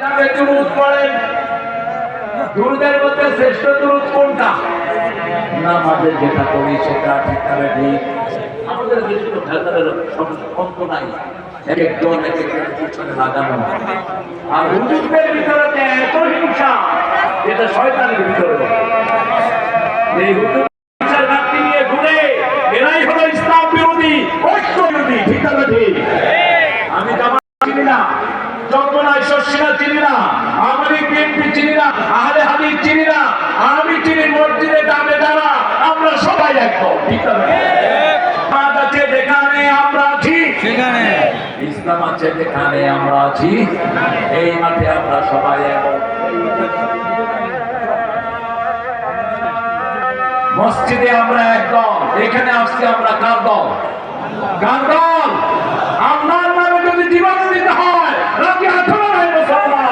দুরূদ পড়েন, দুরূদের মধ্যে শ্রেষ্ঠ দুরূদ কোনটা? নামাজে যেটা পড়ি সেটা ঠিকভাবে ঠিক। আমাদের দেশে তো ভেতরের অন্ত নাই, এক একজন এক একজন পিছনে লাগানো। আর হুজুরদের ভিতরে এত হিংসা, এটা শয়তানের ভিতরে। এই হুজুর হিংসার ঘাটতি নিয়ে ঘুরে, এরাই হলো ইসলাম বিরোধী, ঐক্য বিরোধী। ঠিক আছে ঠিক? আমি জামাত চিনি না, চরমনায় শস্যিনা চিনি না, আমারই বিএনপি চিনি না, আহলে হাদিস চিনি না, আমি চিনি মসজিদে যাবে যারা, আমরা সবাই একদম। ঠিক আছে? ইসলাম আছে যেখানে আমরা আছি, সেখানে ইসলাম আছে যেখানে আমরা আছি, এই মাঠে আমরা সবাই এক। মসজিদে আমরা একদম, এখানে আসছি আমরা কার দল? কার দল? আপনার নামে যদি জীবন দিতে হয় রাজি আছো না মুসলমান?